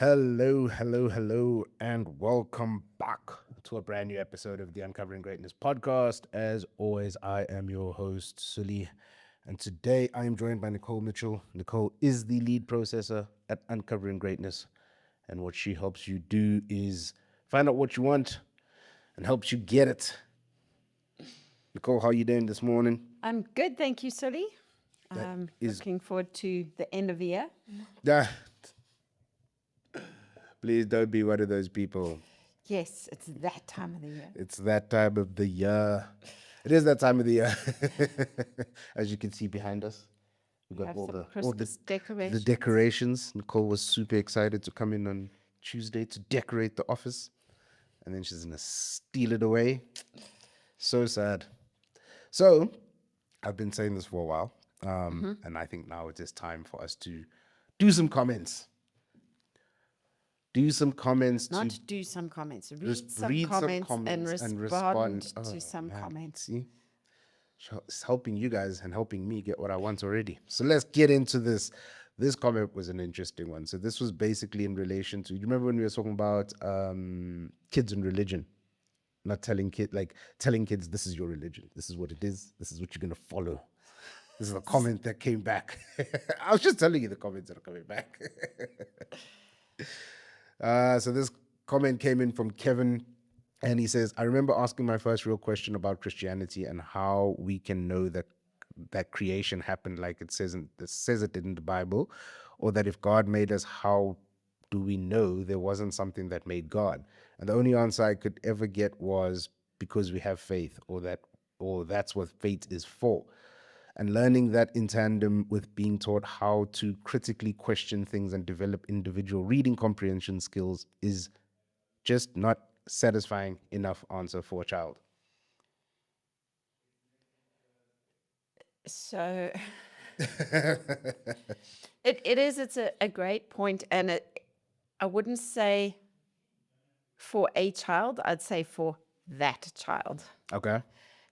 Hello, hello, hello, and welcome back to a brand new episode of the Uncovering Greatness podcast. As always, I am your host, Sully, and today I am joined by Nicole Mitchell. Nicole is the lead processor at Uncovering Greatness, and what she helps you do is find out what you want and helps you get it. Nicole, how are you doing this morning? I'm good, thank you, Sully. That I'm is, looking forward to the end of the year. ah, please don't be one of those people. Yes, it's that time of the year. It's that time of the year. It is that time of the year. As you can see behind us, we We got have all some the Christmas decorations. decorations. Nicole was super excited to come in on Tuesday to decorate the office, and then she's gonna steal it away. So sad. So I've been saying this for a while, and I think now it is time for us to do some comments. Do some comments to Not do some comments, just read some read some comments and comments and respond respond. to Oh some man, comments. see, it's helping you guys and helping me get what I want already. So let's get into this. This comment was an interesting one. So this was basically in relation to, you remember when we were talking about kids and religion, not telling kids this is your religion, this is what it is, this is what you're gonna follow. This is a comment that came back. I was just telling you the comments that are coming back. So this comment came in from Kevin, and he says, "I remember asking my first real question about Christianity and how we can know that creation happened like it says it in the Bible, or that if God made us, how do we know there wasn't something that made God?" And the only answer I could ever get was because we have faith, or that's what faith is for. And learning that in tandem with being taught how to critically question things and develop individual reading comprehension skills is just not satisfying enough answer for a child. So it's a great point, and I wouldn't say for a child, I'd say for that child, Okay.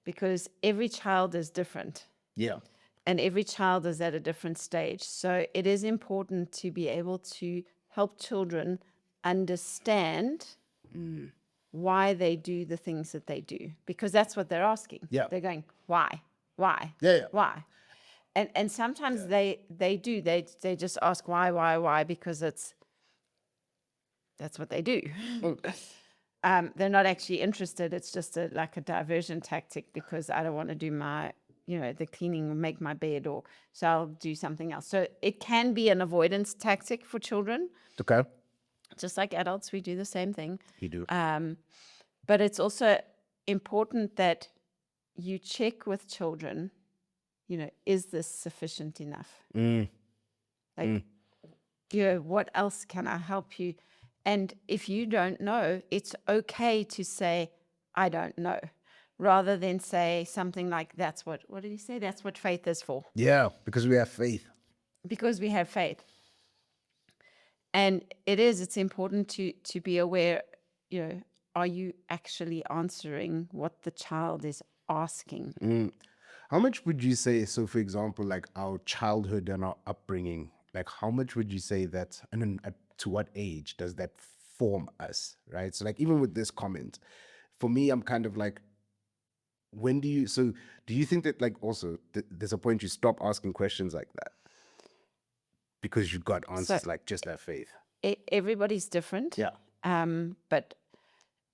because every child is different. Yeah. And every child is at a different stage. So it is important to be able to help children understand why they do the things that they do, because that's what they're asking. Yeah. They're going, why, why, Yeah. Yeah. why? And sometimes they just ask why, because that's what they do. They're not actually interested. It's just like a diversion tactic, because I don't want to do the cleaning or make my bed, or so I'll do something else. So it can be an avoidance tactic for children, Okay. just like adults. We do the same thing. You do. But it's also important that you check with children, is this sufficient enough? Like, what else can I help you? And if you don't know, it's okay to say, I don't know, rather than say something like, what did he say? That's what faith is for, Yeah, because we have faith. because we have faith. And it's important to be aware, are you actually answering what the child is asking? How much would you say, so for example, like our childhood and our upbringing, like how much would you say that, and then to what age does that form us, right? So like even with this comment, for me, I'm kind of like, do you think that like also there's a point you stop asking questions like that because you got So answers like just that faith? everybody's different. Yeah.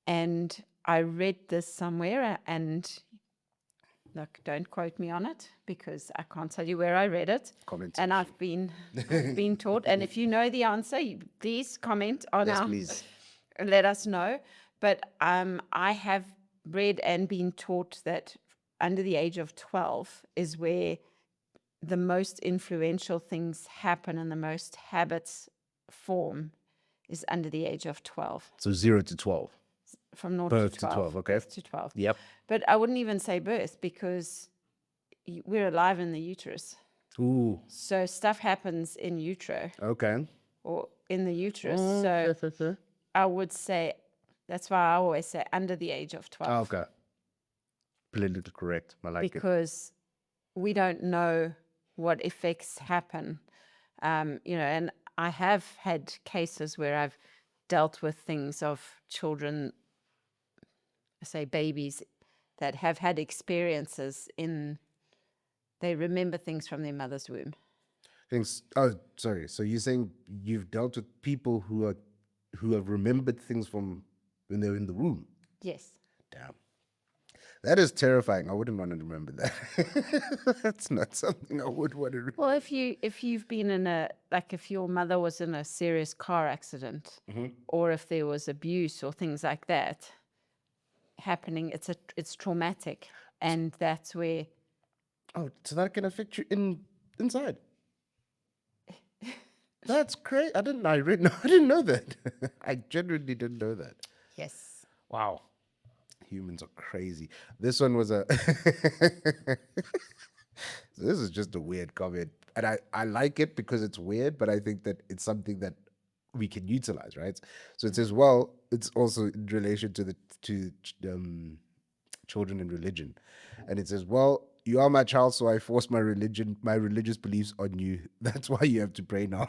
And I read this somewhere, and look, don't quote me on it, because I can't tell you where I read it. Comment And I've been taught. And if you know the answer, please comment on Yes, our, please. let us know. But I have read and been taught that under the age of 12 is where the most influential things happen and the most habits form, is under the age of 12. So 0 to 12. From 0 Birth to to 12. 12, okay. Birth to 12. Yep. But I wouldn't even say birth, because we're alive in the uterus. Ooh. So stuff happens in utero, Okay. or in the uterus. So I would say, that's why I always say under the age of 12. Okay. Politically correct. I like it. Because we don't know what effects happen. And I have had cases where I've dealt with things of children, say babies, that have had experiences they remember things from their mother's womb. Things. Oh, sorry. So you're saying you've dealt with people who have remembered things from when they were in the womb? Yes. Damn. That is terrifying. I wouldn't want to remember that. That's not something I would want to remember. Well, if you've been in if your mother was in a serious car accident, or if there was abuse or things like that happening, it's traumatic, and that's where. Oh, so that can affect you inside. That's great. I didn't know that. I genuinely didn't know that. Yes. Wow. Humans are crazy. This one was a this is just a weird comment. And I like it because it's weird, but I think that it's something that we can utilize, right? So it says, well, it's also in relation to children and religion. And it says, well, you are my child, so I force my religious beliefs on you. That's why you have to pray now.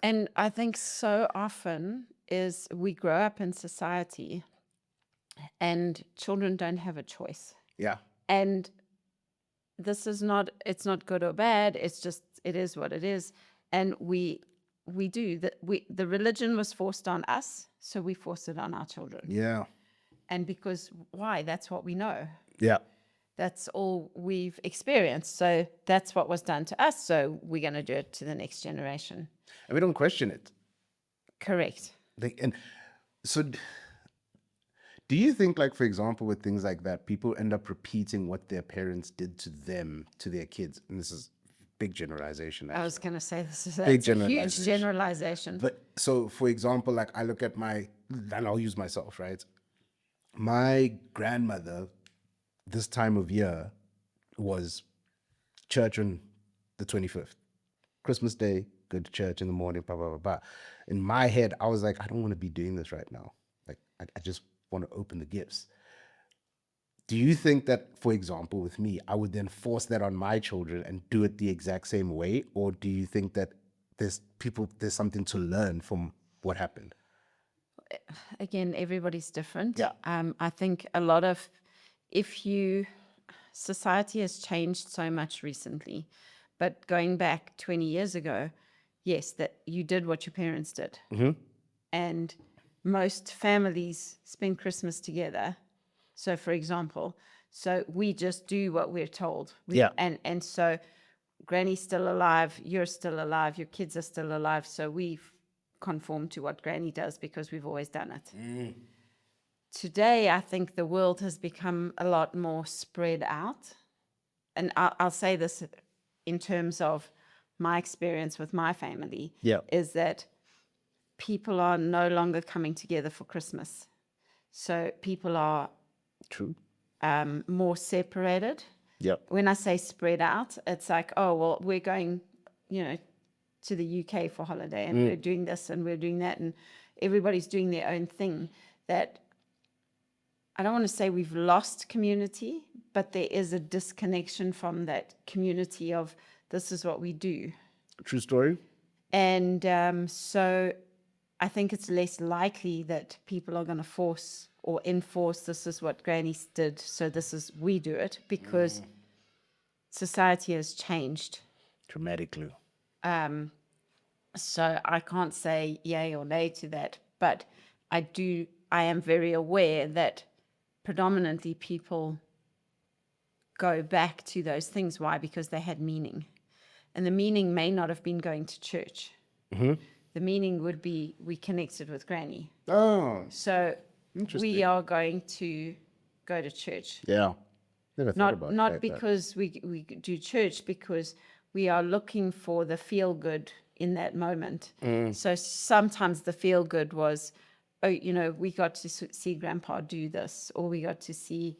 And I think so often is we grow up in society and children don't have a choice. Yeah. And this is not, it's not good or bad. It's just, it is what it is. And we do that. The religion was forced on us, so we force it on our children. Yeah. And because why? That's what we know. Yeah. That's all we've experienced. So that's what was done to us. So we're going to do it to the next generation. And we don't question it. Correct. And so do you think, like, for example, with things like that, people end up repeating what their parents did to them, to their kids? And this is big generalization. I was going to say this is Big a huge generalization. But so, for example, like I look at and I'll use myself, right? My grandmother, this time of year, was church on the 25th. Christmas Day, go to church in the morning, blah, blah, blah, blah. In my head, I was like, I don't want to be doing this right now. Like, I just want to open the gifts. Do you think that, for example, with me, I would then force that on my children and do it the exact same way? Or do you think that there's something to learn from what happened? Again, everybody's different. Yeah. I think society has changed so much recently, but going back 20 years ago, yes, that you did what your parents did. Mm-hmm. And most families spend Christmas together. So, for example, we just do what we're told. And so Granny's still alive, you're still alive, your kids are still alive. So we've conformed to what Granny does because we've always done it. Mm. Today, I think the world has become a lot more spread out. And I'll say this in terms of my experience with my family, is that people are no longer coming together for Christmas. So people are more separated. Yep. When I say spread out, it's like, oh, well, we're going, to the UK for holiday and we're doing this and we're doing that and everybody's doing their own thing. That I don't want to say we've lost community, but there is a disconnection from that community of this is what we do. True story. And so I think it's less likely that people are going to force or enforce this is what Granny did, so we do it, because society has changed Dramatically. So I can't say yay or nay to that, but I am very aware that predominantly people go back to those things. Why? Because they had meaning. And the meaning may not have been going to church. Mm-hmm. The meaning would be we connected with Granny. Oh. So we are going to go to church. Yeah. Never thought about it. Not because we do church, because we are looking for the feel good in that moment. So sometimes the feel good was, we got to see Grandpa do this, or we got to see,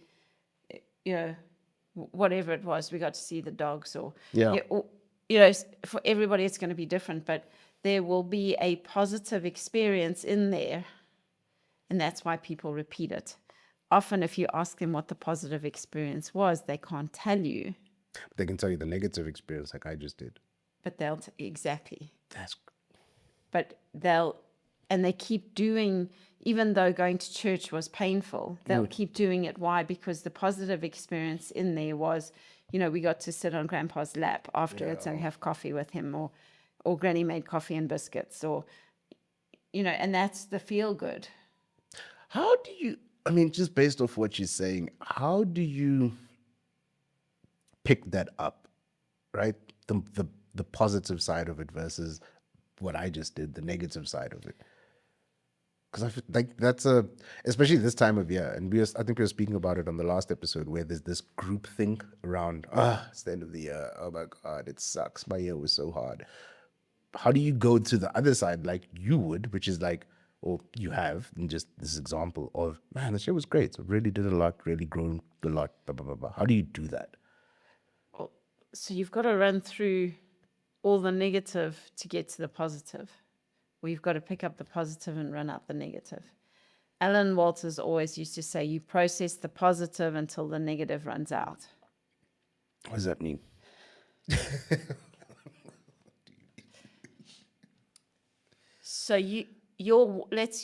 whatever it was, we got to see the dogs, or for everybody it's going to be different, but there will be a positive experience in there, and that's why people repeat it. Often if you ask them what the positive experience was, they can't tell you. They can tell you the negative experience like I just did. but exactly. That's But and they keep doing, even though going to church was painful, they'll keep doing it. Why? Because the positive experience in there was, we got to sit on grandpa's lap afterwards and have coffee with him, or granny made coffee and biscuits, or, and that's the feel good. how do you, I mean, just based off what you're saying, how do you pick that up, right? The positive side of it versus what I just did, the negative side of it. Because I feel like that's especially this time of year, and I think we were speaking about it on the last episode, where there's this group thing around, it's the end of the year. Oh my God, it sucks. My year was so hard. How do you go to the other side like you would, which is like, or you have, in just this example of, man, this year was great. So really did a lot, really grown a lot, blah, blah, blah, blah. How do you do that? So you've got to run through all the negative to get to the positive. We've got to pick up the positive and run out the negative. Alan Walters always used to say, you process the positive until the negative runs out. What does that mean? So let's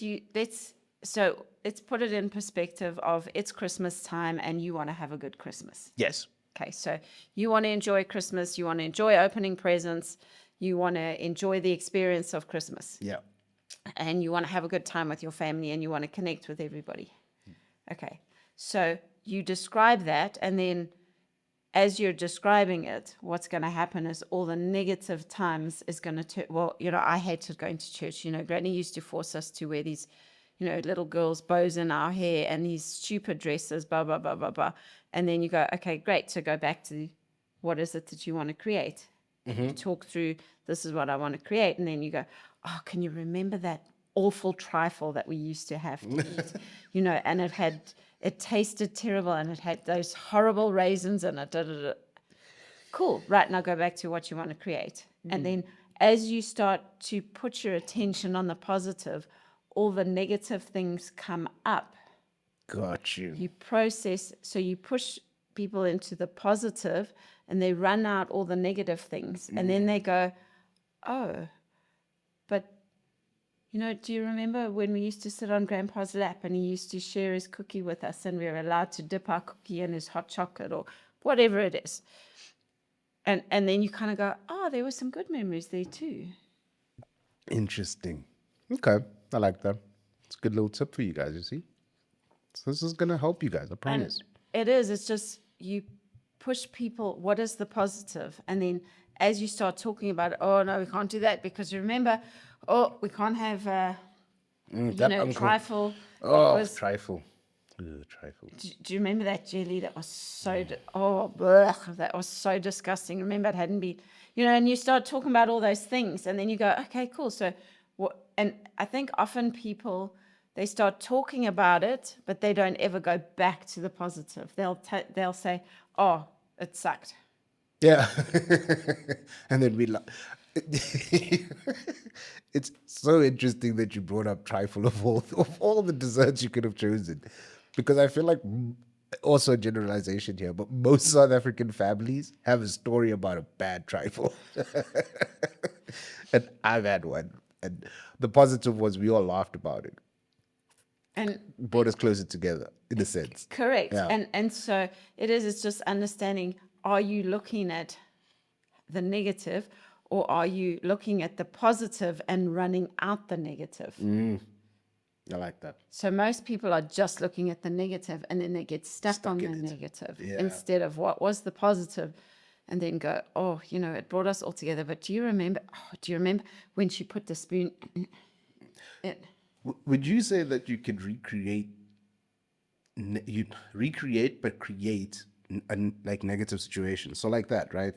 put it in perspective of it's Christmas time and you want to have a good Christmas. Yes. Okay, so you want to enjoy Christmas, you want to enjoy opening presents, you want to enjoy the experience of Christmas. Yeah. And you want to have a good time with your family and you want to connect with everybody. Okay, so you describe that, and then as you're describing it, what's going to happen is all the negative times is going to I hated going to church. Granny used to force us to wear these, little girls' bows in our hair and these stupid dresses, blah, blah, blah, blah, blah. And then you go, okay, great. So go back to what is it that you want to create? You talk through, this is what I want to create. And then you go, oh, can you remember that awful trifle that we used to have to eat? And it tasted terrible and it had those horrible raisins in it. Da, da, da. Cool. Right, now go back to what you want to create. And then as you start to put your attention on the positive, all the negative things come up. Got you. You process, so you push people into the positive and they run out all the negative things. And then they go, oh, but, do you remember when we used to sit on Grandpa's lap and he used to share his cookie with us and we were allowed to dip our cookie in his hot chocolate or whatever it is? And then you kind of go, oh, there were some good memories there too. Interesting. Okay. I like that. It's a good little tip for you guys, you see? So this is going to help you guys, I promise. And it is. It's just you push people, what is the positive? And then as you start talking about it, oh, no, we can't do that because remember, we can't have, trifle. Trifle. Ugh, trifle. Do you remember that jelly that was so, that was so disgusting? Remember, it hadn't been, and you start talking about all those things and then you go, okay, cool. So what? And I think often people, they start talking about it, but they don't ever go back to the positive. They'll say, oh, it sucked. Yeah. And then it's so interesting that you brought up trifle of all the desserts you could have chosen. Because I feel like, also a generalization here, but most South African families have a story about a bad trifle. And I've had one. And the positive was we all laughed about it. And brought us closer together, in a sense. Correct. Yeah. And so it's just understanding, are you looking at the negative or are you looking at the positive and running out the negative? I like that. So most people are just looking at the negative and then they get stuck on the negative instead of what was the positive, and then go, oh, it brought us all together. But do you remember when she put the spoon in? Would you say that you could recreate but create like negative situations? So like that, right?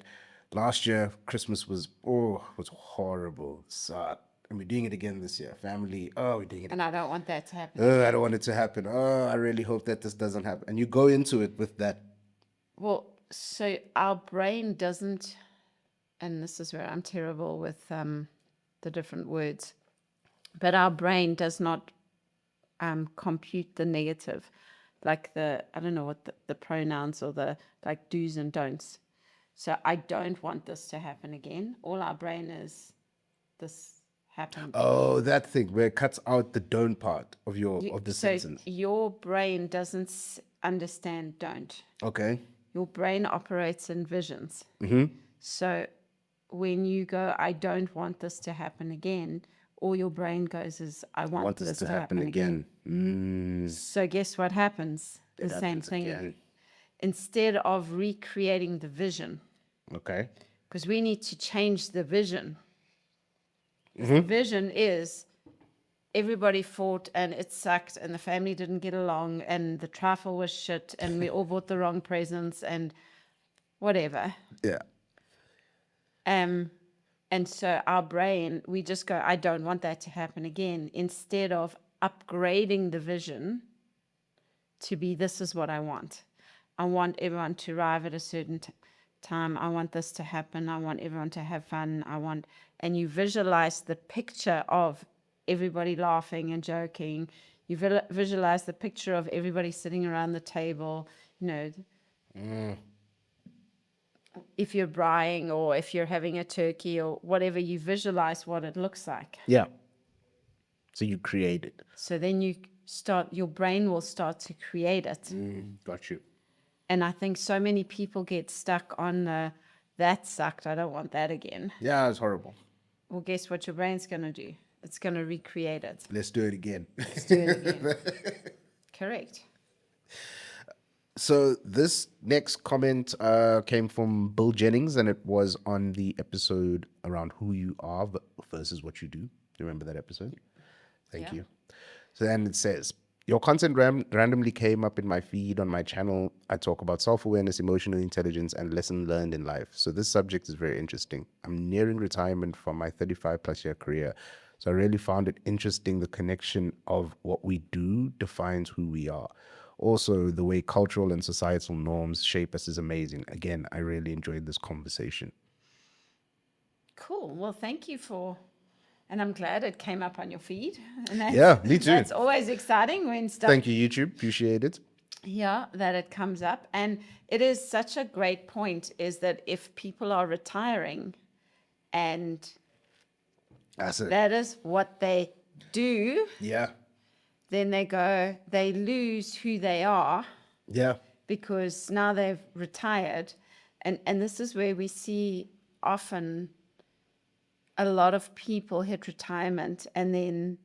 Last year, Christmas was horrible. Sucked. And we're doing it again this year. Family, we're doing it. And I don't want that to happen. I don't want it to happen. I really hope that this doesn't happen. And you go into it with that. Well, so our brain doesn't, and this is where I'm terrible with the different words, but our brain does not compute the negative, like I don't know what the pronouns or the like do's and don'ts. So I don't want this to happen again. All our brain is, this happened. Oh, that thing where it cuts out the don't part of the So sentence. your brain doesn't understand don't. Okay. Your brain operates in visions. So when you go, I don't want this to happen again, all your brain goes is, I want this to happen again. So guess what happens? The same thing. Again. Instead of recreating the vision, Okay. because we need to change the vision. The vision is everybody fought and it sucked and the family didn't get along and the trifle was shit and we all bought the wrong presents and whatever. Yeah. And so our brain, we just go, I don't want that to happen again, instead of upgrading the vision to be, this is what I want. I want everyone to arrive at a certain time. I want this to happen. I want everyone to have fun. And you visualize the picture of everybody laughing and joking. You visualize the picture of everybody sitting around the table, if you're braaiing or if you're having a turkey or whatever, you visualize what it looks like. Yeah. So you create it. So then your brain will start to create it. Got you. And I think so many people get stuck on that sucked, I don't want that again. Yeah, it's horrible. Well, guess what your brain's going to do? It's going to recreate it. Let's do it again. Let's do it again. Correct. So this next comment came from Bill Jennings, and it was on the episode around who you are versus what you do. Do you remember that episode? Thank you. So then it says, your content randomly came up in my feed on my channel. I talk about self-awareness, emotional intelligence, and lesson learned in life. So this subject is very interesting. I'm nearing retirement from my 35-plus year career. So I really found it interesting, the connection of what we do defines who we are. Also, the way cultural and societal norms shape us is amazing. Again, I really enjoyed this conversation. Cool. Well, thank you and I'm glad it came up on your feed. And Yeah, me too. That's always exciting when stuff. Thank you, YouTube. Appreciate it. Yeah, that it comes up. And it is such a great point, is that if people are retiring and That's it. that is what they do, Yeah. then they lose who they are. Yeah. Because now they've retired. And this is where we see often a lot of people hit retirement and then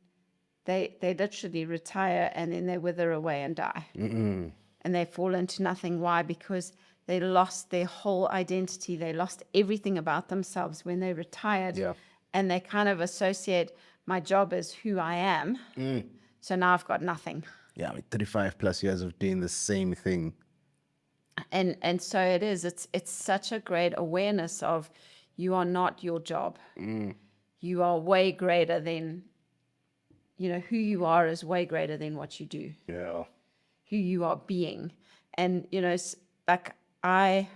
they literally retire and then they wither away and die. And they fall into nothing. Why? Because they lost their whole identity. They lost everything about themselves when they retired. Yeah. And they kind of associate, my job is who I am. So now I've got nothing. Yeah, I mean, 35-plus years of doing the same thing. And so it is. It's such a great awareness of, you are not your job. You are way greater than, who you are is way greater than what you do. Yeah. Who you are being. And, like I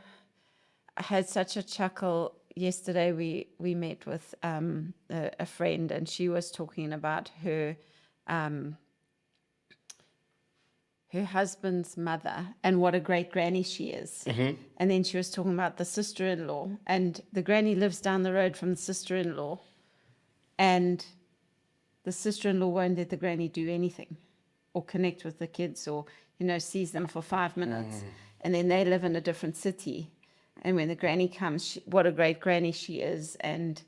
had such a chuckle yesterday. We met with a friend and she was talking about her husband's mother and what a great granny she is. And then she was talking about the sister-in-law, and the granny lives down the road from the sister-in-law, and the sister-in-law won't let the granny do anything or connect with the kids or, sees them for 5 minutes. And then they live in a different city. And when the granny comes, what a great granny she is, and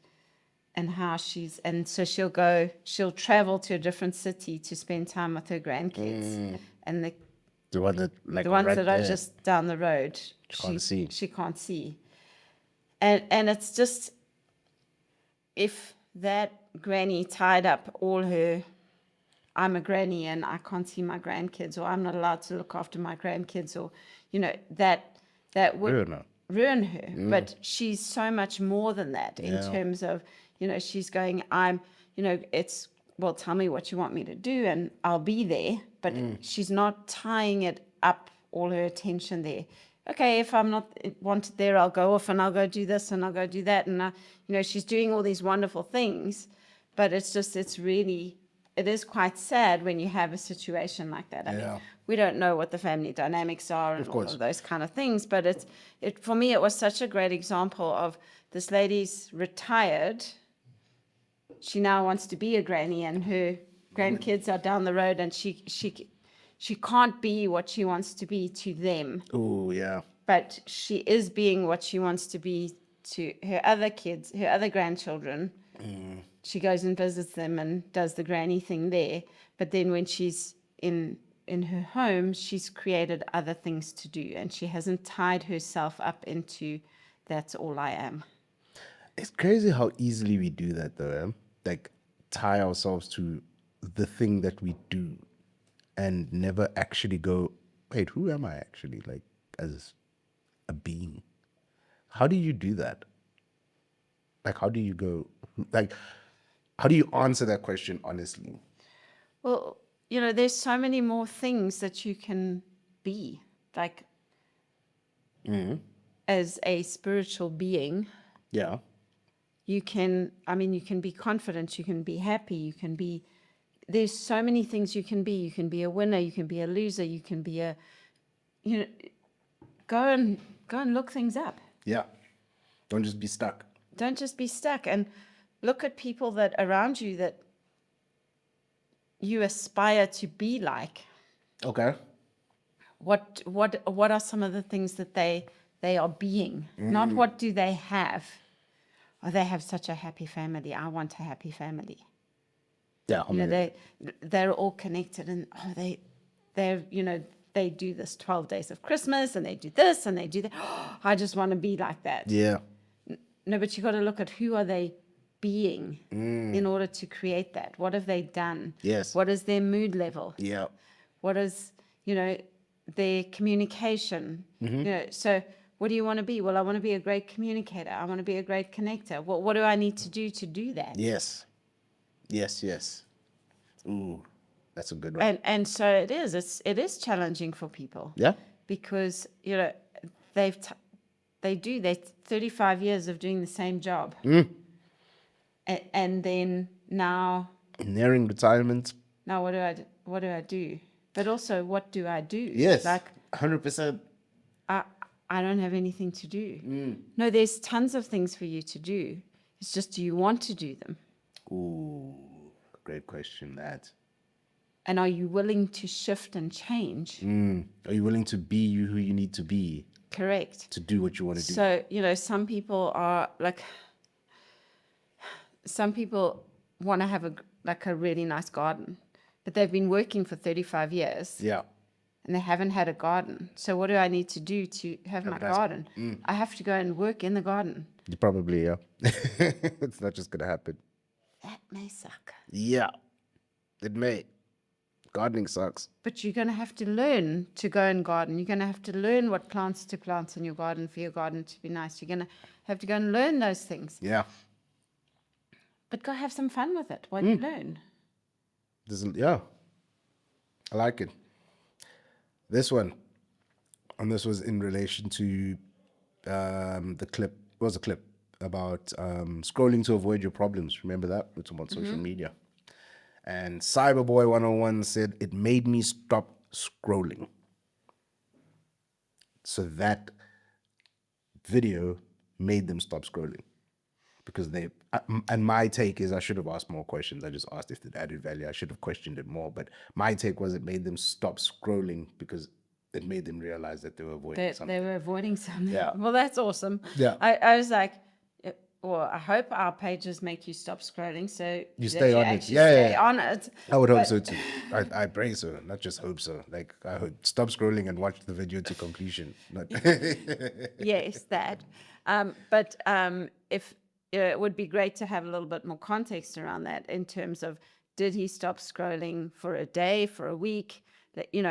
how and so she'll travel to a different city to spend time with her grandkids. And The one that, the ones that are just down the road, she can't see. And it's just, if that granny tied up all her, I'm a granny and I can't see my grandkids, or I'm not allowed to look after my grandkids, or, that would ruin her. But she's so much more than that in terms of, she's going, it's, well, tell me what you want me to do and I'll be there. But she's not tying it up, all her attention there. Okay, if I'm not wanted there, I'll go off and I'll go do this and I'll go do that. And, she's doing all these wonderful things, but it's it is quite sad when you have a situation like that. I mean, we don't know what the family dynamics are and all of those kind of things, but it for me, it was such a great example of this lady's retired. She now wants to be a granny, and her grandkids are down the road, and she can't be what she wants to be to them. Oh, yeah. But she is being what she wants to be to her other kids, her other grandchildren. She goes and visits them and does the granny thing there. But then when she's in her home, she's created other things to do, and she hasn't tied herself up into that's all I am. It's crazy how easily we do that, though. Like, tie ourselves to the thing that we do and never actually go, wait, who am I actually, like, as a being? How do you do that? Like, how do you go, like, how do you answer that question honestly? Well, you know, there's so many more things that you can be, like, as a spiritual being. Yeah. You can be confident, you can be happy, there's so many things you can be. You can be a winner, you can be a loser, you can be go and look things up. Yeah. Don't just be stuck. Don't just be stuck, and look at people that around you that you aspire to be like. Okay. What are some of the things that they are being? Not what do they have. Oh, they have such a happy family. I want a happy family. Yeah. You know, they're all connected, and they're they do this 12 days of Christmas, and they do this and they do that. Oh, I just want to be like that. Yeah. No, but you got to look at who are they being in order to create that. What have they done? Yes. What is their mood level? Yeah. What is, their communication? So what do you want to be? Well, I want to be a great communicator. I want to be a great connector. Well, what do I need to do that? Yes. Yes. Ooh, that's a good one. And so it is challenging for people. Yeah. Because, they're 35 years of doing the same job. And then now Nearing retirement. Now what do I do? But also, what do I do? Yes. Like, 100%. I don't have anything to do. No, there's tons of things for you to do. It's just, do you want to do them? Ooh, great question, that. And are you willing to shift and change? Are you willing to be who you need to be? Correct. To do what you want to do? So, some people are like, some people want to have a really nice garden, but they've been working for 35 years. Yeah. And they haven't had a garden. So what do I need to do to have my garden? I have to go and work in the garden. You probably, yeah. It's not just going to happen. That may suck. Yeah, it may. Gardening sucks. But you're going to have to learn to go and garden. You're going to have to learn what plants to plant in your garden for your garden to be nice. You're going to have to go and learn those things. Yeah. But go have some fun with it while you learn. Yeah. I like it. This one, and this was in relation to the clip, was a clip about scrolling to avoid your problems. Remember that? It's about social media. And Cyberboy 101 said, it made me stop scrolling. So that video made them stop scrolling. Because and my take is I should have asked more questions. I just asked if it added value. I should have questioned it more. But my take was it made them stop scrolling because it made them realize that they were avoiding something. They were avoiding something. Yeah. Well, that's awesome. Yeah. I was like, well, I hope our pages make you stop scrolling. So You stay on it. Stay on it. I would hope so too. I pray so, not just hope so. Like, I would stop scrolling and watch the video to completion. Yes, that. But if it would be great to have a little bit more context around that in terms of, did he stop scrolling for a day, for a week?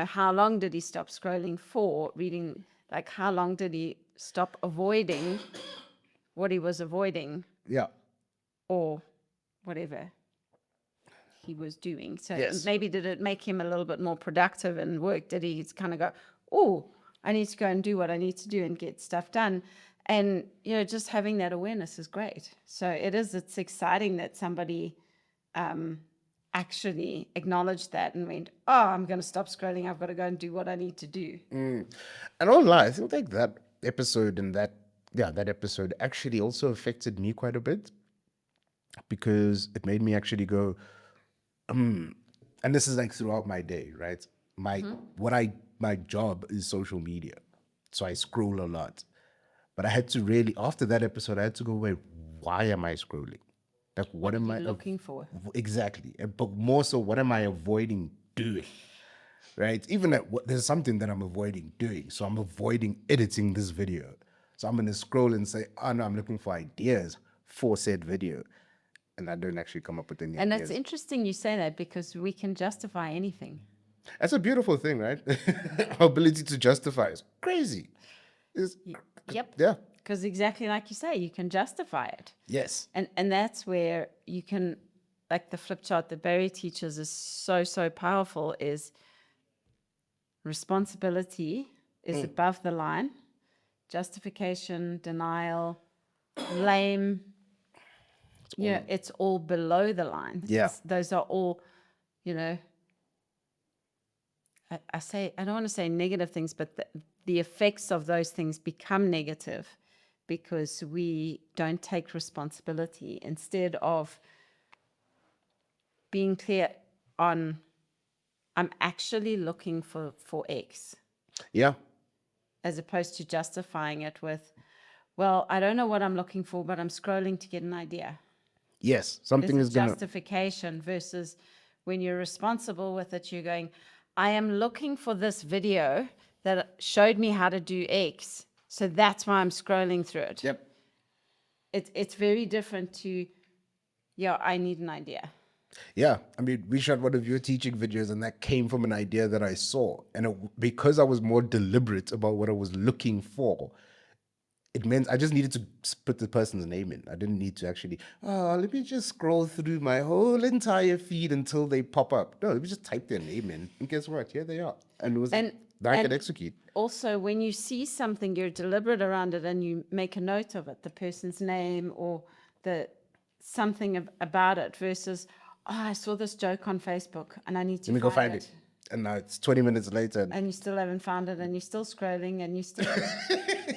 How long did he stop scrolling for? Reading, like, how long did he stop avoiding what he was avoiding? Yeah. Or whatever he was doing. So Yes. maybe did it make him a little bit more productive in work? Did he kind of go, oh, I need to go and do what I need to do and get stuff done? And, just having that awareness is great. So it's exciting that somebody actually acknowledged that and went, oh, I'm going to stop scrolling. I've got to go and do what I need to do. And I won't lie, I think like that episode and that episode actually also affected me quite a bit, because it made me actually go, and this is like throughout my day, right? My job is social media, so I scroll a lot. But I had to really, after that episode, I had to go, wait, why am I scrolling? Like, what am I Looking for? exactly? But more so, what am I avoiding doing? Right? Even there's something that I'm avoiding doing, so I'm avoiding editing this video. So I'm gonna scroll and say, oh no, I'm looking for ideas for said video, and I don't actually come up with any And ideas. it's interesting you say that, because we can justify anything. That's a beautiful thing, right? Our ability to justify is crazy. Yep. Yeah. Because exactly like you say, you can justify it. Yes. And that's where you can, like the flip chart that Barry teaches is so powerful, is responsibility is above the line, justification, denial, blame, it's all below the line. Yeah. Those are all, I don't want to say negative things, but the effects of those things become negative because we don't take responsibility instead of being clear on, I'm actually looking for X, Yeah. as opposed to justifying it with, well, I don't know what I'm looking for, but I'm scrolling to get an idea. Yes. Something There's is a gonna. justification versus when you're responsible with it, you're going, I am looking for this video that showed me how to do X. So that's why I'm scrolling through it. Yep. It's very different to, I need an idea. Yeah, I mean, we shot one of your teaching videos, and that came from an idea that I saw. And because I was more deliberate about what I was looking for, it meant I just needed to put the person's name in. I didn't need to actually, let me just scroll through my whole entire feed until they pop up. No, let me just type their name in, and guess what? Here they are. And it was, I could execute. Also, when you see something, you're deliberate around it and you make a note of it, the person's name or something about it, versus, I saw this joke on Facebook and I need to Let me go find it. And now it's 20 minutes later. And you still haven't found it, and you're still scrolling, and you still.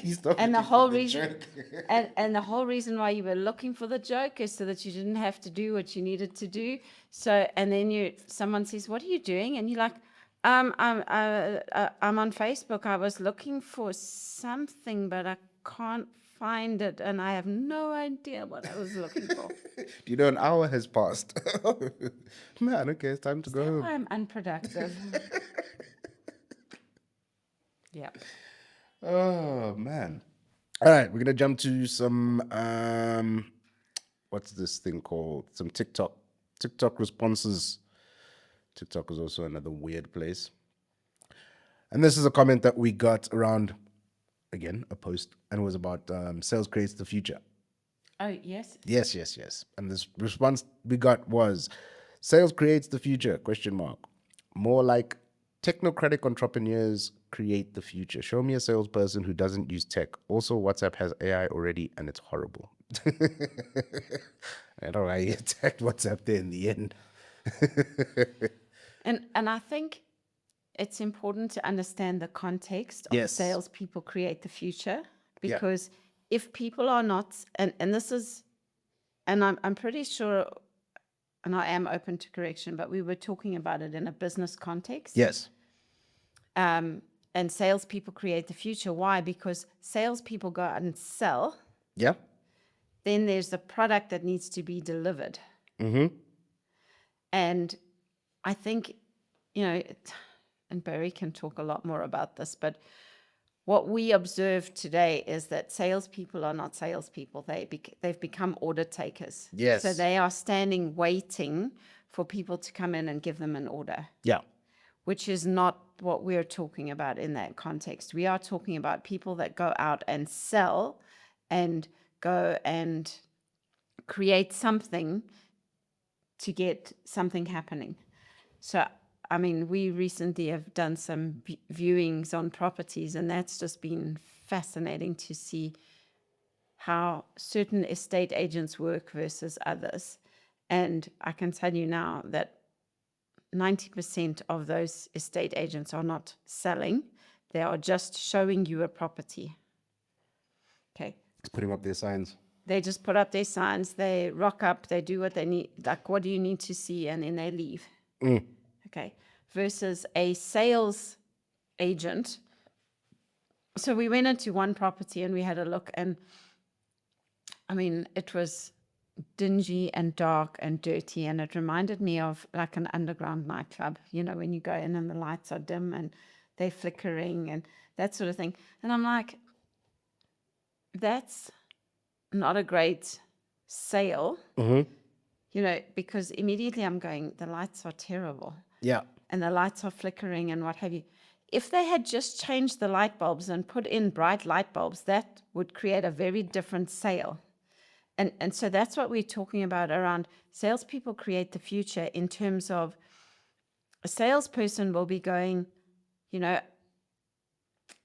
Still and the whole reason, and the whole reason why you were looking for the joke is so that you didn't have to do what you needed to do. So, and then someone says, "What are you doing?" And you're like, I'm on Facebook. I was looking for something, but I can't find it, and I have no idea what I was looking for." Do you know an hour has passed? Man, okay, it's time to go home. I'm unproductive. Yeah. Oh man. All right, we're gonna jump to some what's this thing called? Some TikTok responses. TikTok is also another weird place. And this is a comment that we got around, again, a post, and it was about sales creates the future. Oh, yes. Yes. And this response we got was, sales creates the future, ? More like technocratic entrepreneurs create the future. Show me a salesperson who doesn't use tech. Also, WhatsApp has AI already, and it's horrible. I don't know why you attacked WhatsApp there in the end. And I think it's important to understand the context of salespeople create the future, because if people are not, and this is, and I'm pretty sure, and I am open to correction, but we were talking about it in a business context. Yes. And salespeople create the future. Why? Because salespeople go out and sell. Yeah. Then there's the product that needs to be delivered. Mm-hmm. And I think, and Barry can talk a lot more about this, but what we observe today is that salespeople are not salespeople. They've become order takers. Yes. So they are standing waiting for people to come in and give them an order. Yeah. Which is not what we're talking about in that context. We are talking about people that go out and sell and go and create something to get something happening. So, I mean, we recently have done some viewings on properties, and that's just been fascinating to see how certain estate agents work versus others. And I can tell you now that 90% of those estate agents are not selling. They are just showing you a property. Okay. It's putting up their signs. They just put up their signs, they rock up, they do what they need, like, what do you need to see, and then they leave. Okay. Versus a sales agent. So we went into one property and we had a look, and I mean, it was dingy and dark and dirty, and it reminded me of like an underground nightclub, you know, when you go in and the lights are dim and they're flickering and that sort of thing. And I'm like, that's not a great sale, you know, because immediately I'm going, the lights are terrible. Yeah. And the lights are flickering and what have you. If they had just changed the light bulbs and put in bright light bulbs, that would create a very different sale. And so that's what we're talking about around salespeople create the future, in terms of a salesperson will be going, you know,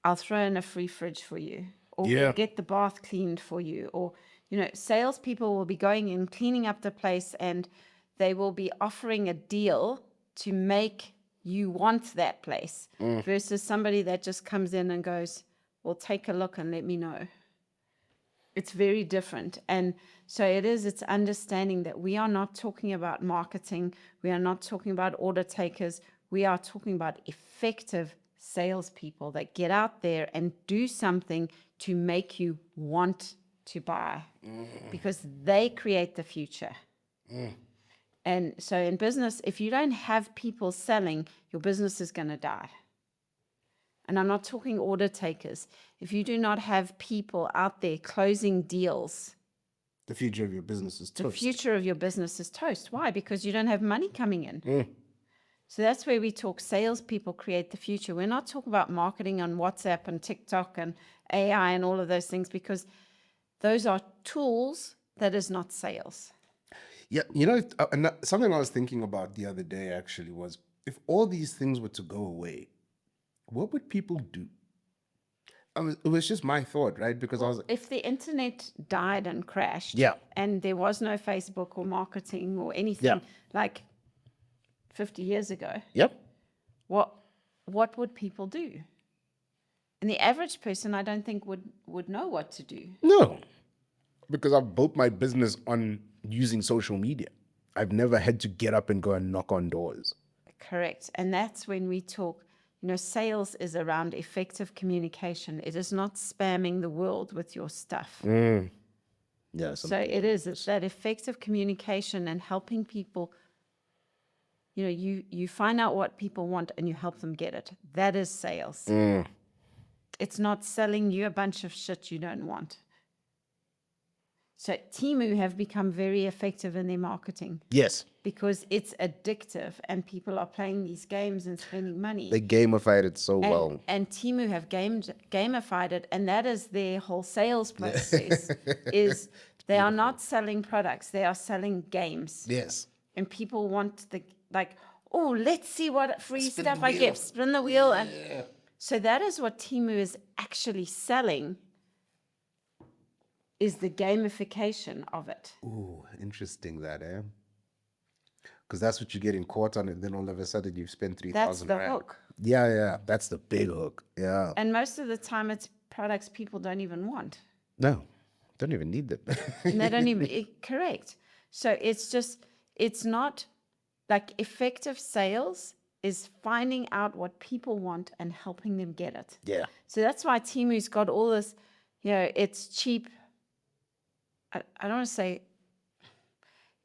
I'll throw in a free fridge for you, or Yeah. get the bath cleaned for you, or, you know, salespeople will be going in, cleaning up the place, and they will be offering a deal to make you want that place, versus somebody that just comes in and goes, well, take a look and let me know. It's very different. And so it's understanding that we are not talking about marketing. We are not talking about order takers. We are talking about effective salespeople that get out there and do something to make you want to buy, because they create the future. And so in business, if you don't have people selling, your business is going to die. And I'm not talking order takers. If you do not have people out there closing deals, The future of your business is the toast. future of your business is toast. Why? Because you don't have money coming in. So that's where we talk salespeople create the future. We're not talking about marketing on WhatsApp and TikTok and AI and all of those things, because those are tools. That is not sales. Yeah, you know, something I was thinking about the other day actually was, if all these things were to go away, what would people do? It was just my thought, right? Because I was like, If the internet died and crashed, Yeah. and there was no Facebook or marketing or anything like 50 years ago, yep. what would people do? And the average person, I don't think would know what to do. No, because I've built my business on using social media. I've never had to get up and go and knock on doors. Correct. And that's when we talk, you know, sales is around effective communication. It is not spamming the world with your stuff. Yeah. So it's that effective communication and helping people. You know, you find out what people want and you help them get it. That is sales. It's not selling you a bunch of shit you don't want. So Temu have become very effective in their marketing, Yes. because it's addictive and people are playing these games and spending money. They gamified it so well. And Temu have gamified it, and that is their whole sales process. Is they are not selling products, they are selling games. Yes. And people want oh, let's see what free Spin stuff the I wheel. get. Spin the wheel. And so that is what Temu is actually selling, is the gamification of it. Ooh, interesting that, eh? Because that's what you're getting caught on, and then all of a sudden you've spent 3,000 That's the rand. hook. Yeah, that's the big hook. Yeah. And most of the time it's products people don't even want. No, don't even need them. And they don't even, correct. So it's not like effective sales is finding out what people want and helping them get it. Yeah. So that's why Temu's got all this, you know, it's cheap. I don't want to say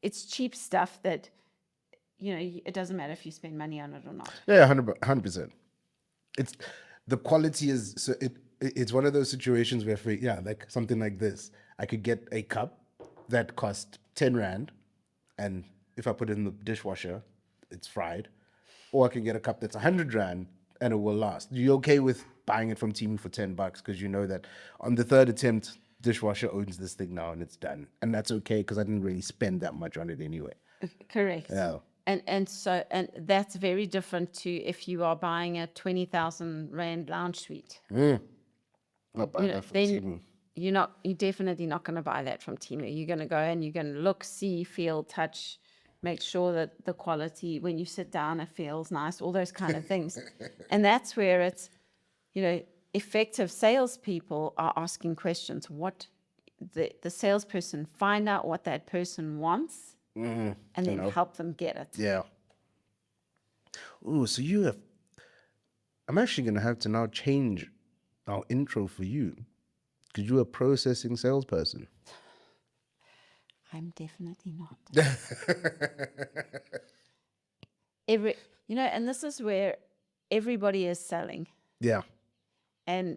it's cheap stuff that, you know, it doesn't matter if you spend money on it or not. Yeah, 100%. It's the quality is so it's one of those situations where like something like this, I could get a cup that cost 10 rand, and if I put it in the dishwasher, it's fried. Or I can get a cup that's 100 rand and it will last. You okay with buying it from Temu for $10 because you know that on the third attempt, dishwasher owns this thing now and it's done, and that's okay because I didn't really spend that much on it anyway. Correct. Yeah. And so that's very different to if you are buying a 20,000 rand lounge suite. Not buy that from Temu. You're definitely not going to buy that from Temu. You're going to go and you're going to look, see, feel, touch, make sure that the quality, when you sit down, it feels nice, all those kind of things. And that's where it's, effective salespeople are asking questions. What the salesperson, find out what that person wants and then help them get it. Yeah. Oh, so I'm actually going to have to now change our intro for you because you're a processing salesperson. I'm definitely not. And this is where everybody is selling. Yeah. And,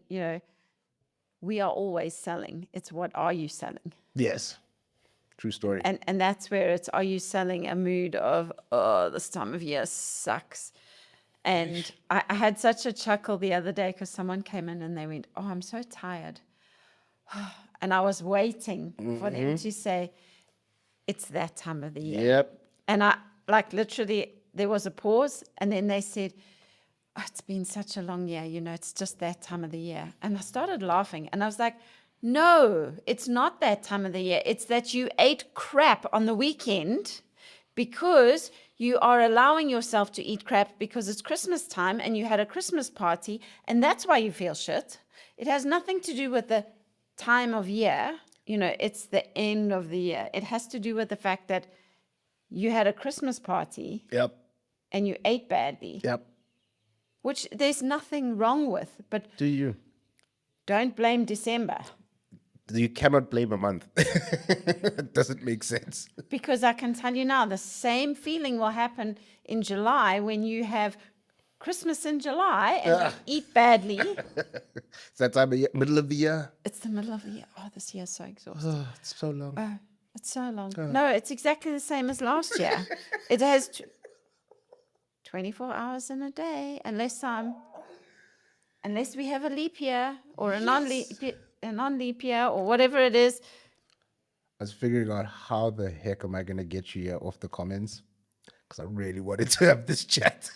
we are always selling. It's what are you selling? Yes. True story. And that's where it's, are you selling a mood of, oh, this time of year sucks. And I had such a chuckle the other day because someone came in and they went, oh, I'm so tired. And I was waiting for them to say, it's that time of the year. Yep. And I, literally, there was a pause, and then they said, oh, it's been such a long year, it's just that time of the year. And I started laughing, and I was like, no, it's not that time of the year. It's that you ate crap on the weekend because you are allowing yourself to eat crap because it's Christmas time and you had a Christmas party, and that's why you feel shit. It has nothing to do with the time of year. It's the end of the year. It has to do with the fact that you had a Christmas party. Yep. And you ate badly. Yep. Which there's nothing wrong with, but Do you? Don't blame December. You cannot blame a month. It doesn't make sense. Because I can tell you now, the same feeling will happen in July when you have Christmas in July and you eat badly. It's that time of year, middle of the year. It's the middle of the year. Oh, this year's so exhausting. Oh, it's so long. Oh, it's so long. No, it's exactly the same as last year. It has 24 hours in a day, unless we have a leap year or a non-leap year or whatever it is. I was figuring out how the heck am I going to get you here off the comments because I really wanted to have this chat.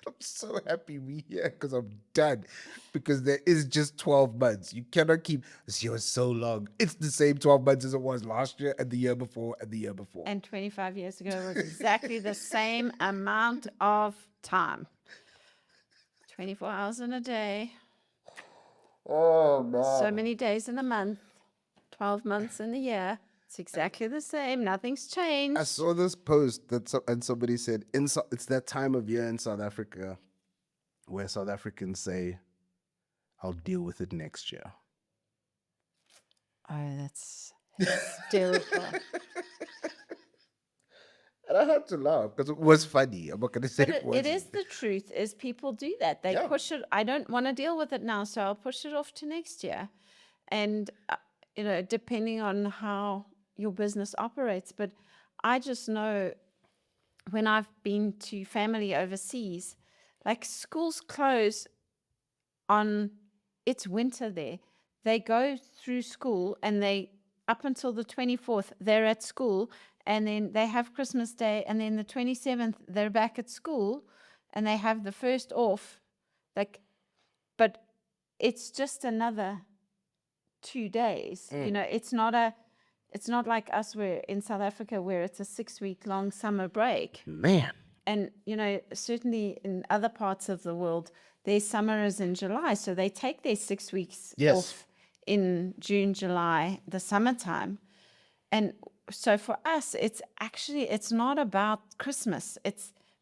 I'm so happy we're here because I'm done. Because there is just 12 months. You cannot keep this year is so long. It's the same 12 months as it was last year and the year before and the year before. And 25 years ago was exactly the same amount of time. 24 hours in a day. Oh, man. So many days in a month. 12 months in a year. It's exactly the same. Nothing's changed. I saw this post and somebody said, it's that time of year in South Africa where South Africans say, I'll deal with it next year. Oh, that's hysterical. And I had to laugh because it was funny. I'm not going to say it wasn't. It is the truth, is people do that. They push it. I don't want to deal with it now, so I'll push it off to next year. And, depending on how your business operates. But I just know when I've been to family overseas, like schools close it's winter there. They go through school and up until the 24th, they're at school, and then they have Christmas Day, and then the 27th, they're back at school, and they have the first off. But it's just another 2 days. It's not like us where in South Africa where it's a 6-week-long summer break. Man. And, certainly in other parts of the world, their summer is in July. So they take their 6 weeks off in June, July, the summertime. And so for us, it's not about Christmas.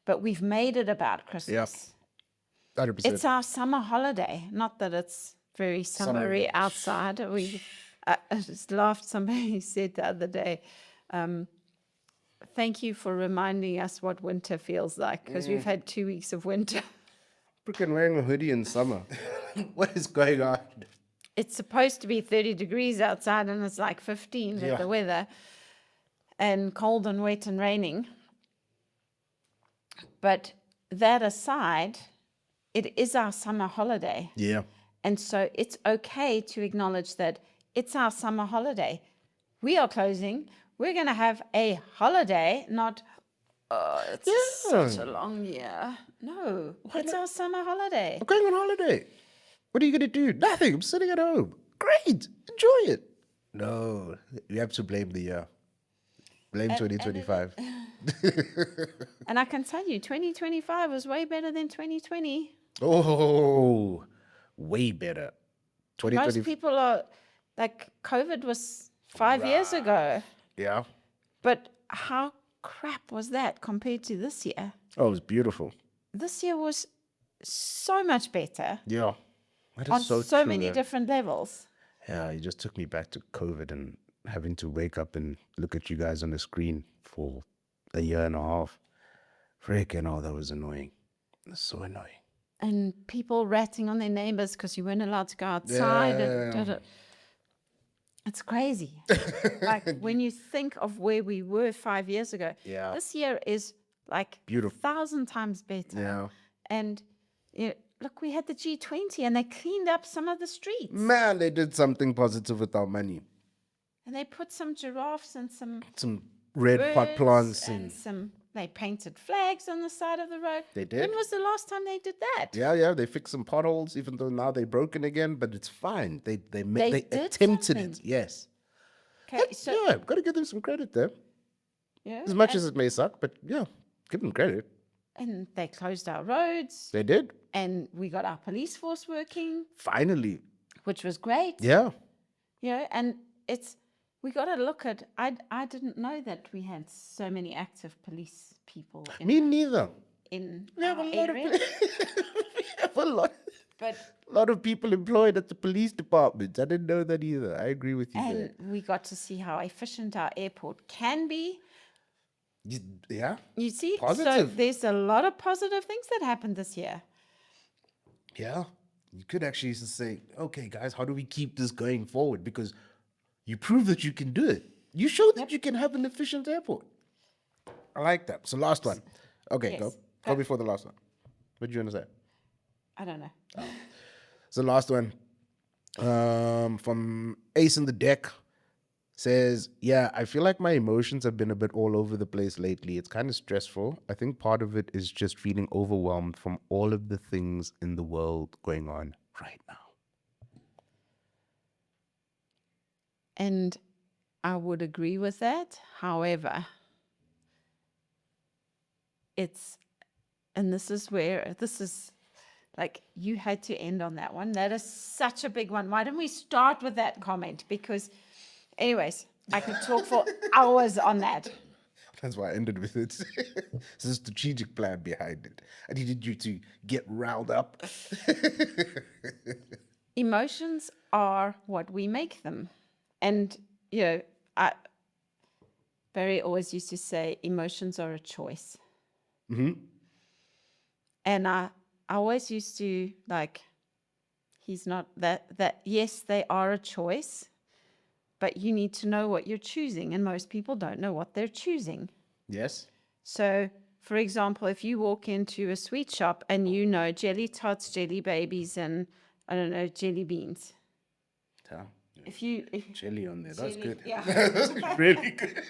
But we've made it about Christmas. Yep. 100%. It's our summer holiday. Not that it's very summery outside. I just laughed. Somebody said the other day, thank you for reminding us what winter feels like, because we've had 2 weeks of winter. Freaking wearing a hoodie in summer. What is going on? It's supposed to be 30 degrees outside, and it's like 15 with the weather, and cold and wet and raining. But that aside, it is our summer holiday. Yeah. And so it's okay to acknowledge that it's our summer holiday. We are closing. We're going to have a holiday, not, it's such a long year. No, it's our summer holiday. I'm going on holiday. What are you going to do? Nothing. I'm sitting at home. Great. Enjoy it. No, you have to blame the year. Blame And- 2025. And I can tell you, 2025 was way better than 2020. Oh, way better. Most 2020. people are like, COVID was 5 years ago, Yeah. but how crap was that compared to this year? Oh, it was beautiful. This year was so much better Yeah. That is on so so true. many different levels. Yeah, it just took me back to COVID and having to wake up and look at you guys on the screen for a year and a half. Freaking hell, that was annoying. That's so annoying. And people ratting on their neighbors because you weren't allowed to go outside. It's crazy. Like when you think of where we were 5 years ago, Yeah. this year is like Beautiful. 1,000 times better. Yeah. And look, we had the G20 and they cleaned up some of the streets. Man, they did something positive with our money. And they put some giraffes and some Red pot birds plants and they painted flags on the side of the road. They did. When was the last time they did that? yeah, they fixed some potholes, even though now they're broken again, but it's fine. They did attempted something. it. Yes. Okay, so Yeah, got to give them some credit there. yeah, As much as it may suck, but yeah, give them credit. and they closed our roads, They did. and we got our police force working, Finally. which was great. Yeah. And we got to look at. I didn't know that we had so many active police people Me neither. in We have our a lot of area. we have But a lot of people employed at the police department. I didn't know that either. I agree with you and there. we got to see how efficient our airport can be. Yeah. You see, so Positive. there's a lot of positive things that happened this year. Yeah. You could actually just say, okay, guys, how do we keep this going forward? Because you prove that you can do it. You show that you can have an efficient airport. I like that. So last one. Okay, Yes. go. Go before the last one. What do you want to say? I don't know. So last one. From Ace in the Deck says, yeah, I feel like my emotions have been a bit all over the place lately. It's kind of stressful. I think part of it is just feeling overwhelmed from all of the things in the world going on right now. And I would agree with that. However, this is like, you had to end on that one. That is such a big one. Why didn't we start with that comment? Because, anyways, I could talk for hours on that. That's why I ended with it. There's a strategic plan behind it. I needed you to get riled up. Emotions are what we make them. And, Barry always used to say, emotions are a choice. Mm-hmm. And I always used to, he's not that, yes, they are a choice, but you need to know what you're choosing. And most people don't know what they're choosing. Yes. So, for example, if you walk into a sweet shop and you know jelly tots, jelly babies, and I don't know, jelly beans. Yeah. If Jelly on there. That's jelly- good. yeah. That's really good.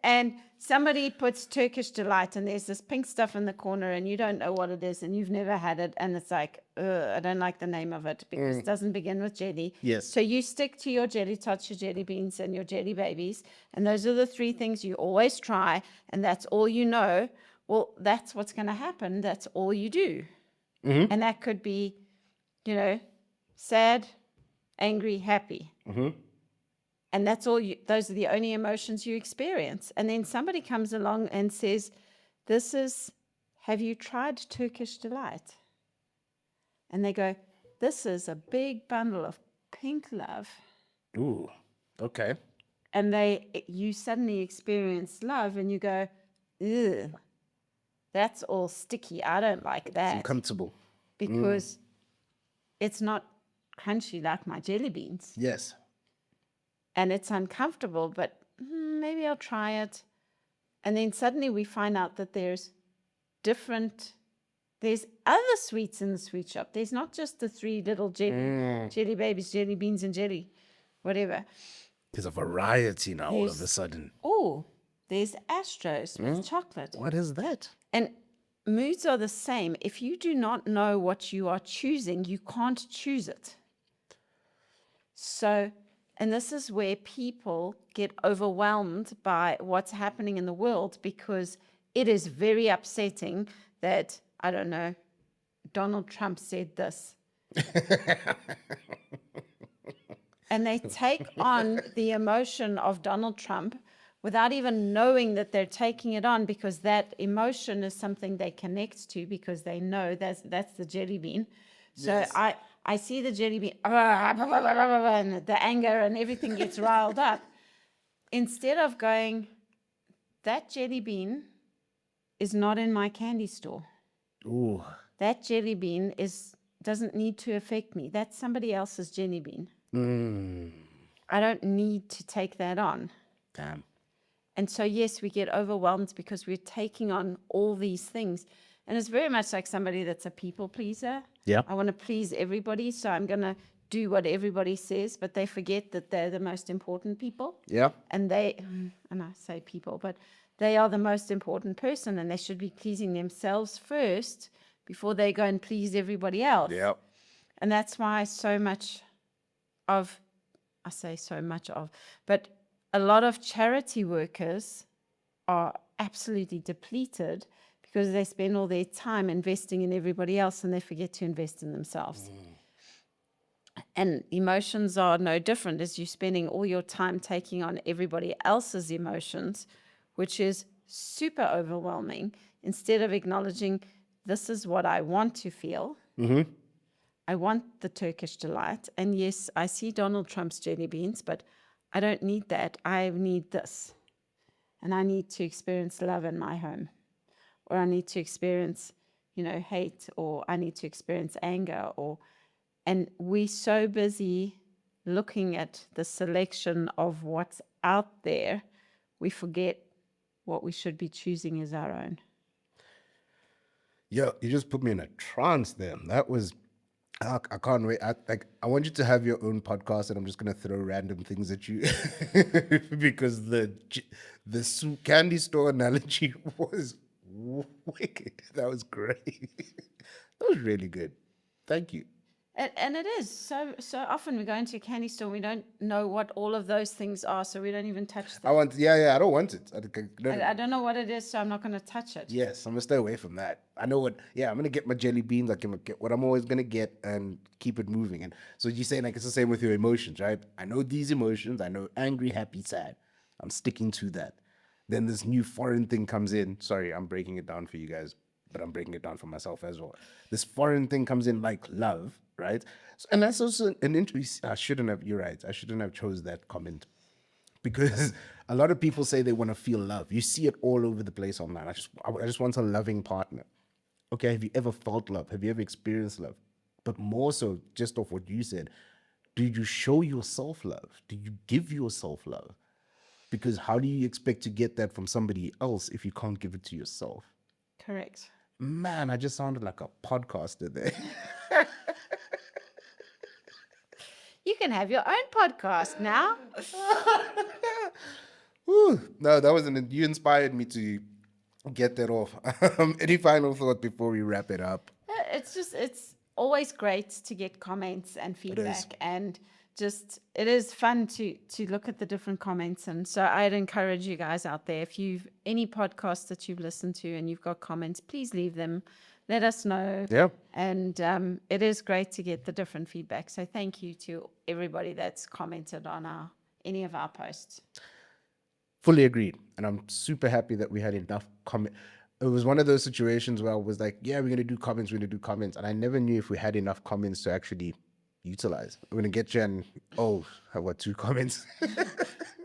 And somebody puts Turkish Delight and there's this pink stuff in the corner and you don't know what it is and you've never had it and it's like, I don't like the name of it because it doesn't begin with jelly. Yes. So you stick to your jelly tots, your jelly beans, and your jelly babies, and those are the three things you always try, and that's all you know. Well, that's what's going to happen. That's all you do. Mm-hmm. And that could be, sad, angry, happy. Mm-hmm. And that's all those are the only emotions you experience. And then somebody comes along and says, have you tried Turkish Delight? And they go, this is a big bundle of pink love. Ooh. Okay. And you suddenly experience love and you go, ew, that's all sticky. I don't like It's that. uncomfortable. Because it's not crunchy like my jelly beans. Yes. And it's uncomfortable, but maybe I'll try it. And then suddenly we find out that there's other sweets in the sweet shop. There's not just the three little jelly babies, jelly beans, and jelly, whatever. There's a variety now all of a sudden. Oh, there's Astros with chocolate. What is that? And moods are the same. If you do not know what you are choosing, you can't choose it. So And this is where people get overwhelmed by what's happening in the world, because it is very upsetting that, I don't know, Donald Trump said this. And they take on the emotion of Donald Trump without even knowing that they're taking it on, because that emotion is something they connect to, because they know that's the jelly bean. So Yes. I see the jelly bean, and the anger and everything gets riled up. Instead of going, that jelly bean is not in my candy store. Ooh. That jelly bean doesn't need to affect me. That's somebody else's jelly bean. I don't need to take that on. Damn. And so, yes, we get overwhelmed because we're taking on all these things. And it's very much like somebody that's a people pleaser. Yeah. I want to please everybody, so I'm going to do what everybody says, but they forget that they're the most important people. Yeah. And and I say people, but they are the most important person, and they should be pleasing themselves first before they go and please everybody else. Yeah. And that's why but a lot of charity workers are absolutely depleted because they spend all their time investing in everybody else and they forget to invest in themselves. And emotions are no different, as you're spending all your time taking on everybody else's emotions, which is super overwhelming, instead of acknowledging, this is what I want to feel. I want the Turkish delight. And yes, I see Donald Trump's jelly beans, but I don't need that. I need this. And I need to experience love in my home. Or I need to experience, hate, or I need to experience anger. And we're so busy looking at the selection of what's out there, we forget what we should be choosing as our own. Yeah, you just put me in a trance there. That was, I can't wait. I want you to have your own podcast, and I'm just gonna throw random things at you because the candy store analogy was wicked. That was great. That was really good. Thank you. And it is. So often we go into a candy store, we don't know what all of those things are, so we don't even touch them. I don't want it. I don't know what it is, so I'm not going to touch it. Yes, I'm going to stay away from that. I know I'm going to get my jelly beans. I'm going to get what I'm always going to get and keep it moving. And so you're saying, like, it's the same with your emotions, right? I know these emotions. I know angry, happy, sad. I'm sticking to that. Then this new foreign thing comes in. Sorry, I'm breaking it down for you guys, but I'm breaking it down for myself as well. This foreign thing comes in, like love, right? So, and that's also an interest. You're right. I shouldn't have chose that comment, because a lot of people say they want to feel love. You see it all over the place online. I just want a loving partner. Okay, have you ever felt love? Have you ever experienced love? But more so, just off what you said, do you show yourself love? Do you give yourself love? Because how do you expect to get that from somebody else if you can't give it to yourself? Correct. Man, I just sounded like a podcaster there. You can have your own podcast now. Whew. No, you inspired me to get that off. Any final thought before we wrap it up? It's always great to get comments and feedback, and it is fun to look at the different comments. And so I'd encourage you guys out there, if you've any podcasts that you've listened to and you've got comments, please leave them. Let us know. Yeah. And it is great to get the different feedback. So thank you to everybody that's commented on any of our posts. Fully agreed. And I'm super happy that we had enough comment. It was one of those situations where I was like, yeah, we're going to do comments. And I never knew if we had enough comments to actually utilize. I'm going to get you and, 2 comments?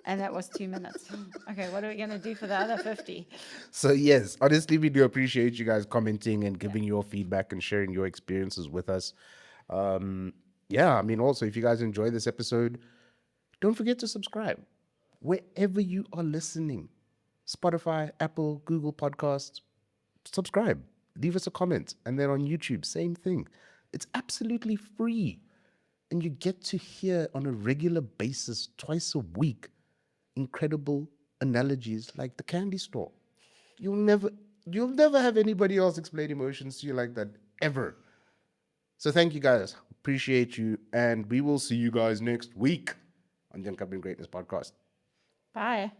And that was 2 minutes. Okay, what are we going to do for the other 50? So yes, honestly, we do appreciate you guys commenting and giving your feedback and sharing your experiences with us. Also, if you guys enjoy this episode, don't forget to subscribe wherever you are listening. Spotify, Apple, Google Podcasts. Subscribe. Leave us a comment. And then on YouTube, same thing. It's absolutely free. And you get to hear on a regular basis, twice a week, incredible analogies like the candy store. You'll never have anybody else explain emotions to you like that, ever. So thank you guys. Appreciate you. And we will see you guys next week. on the Uncovering Greatness podcast. Bye.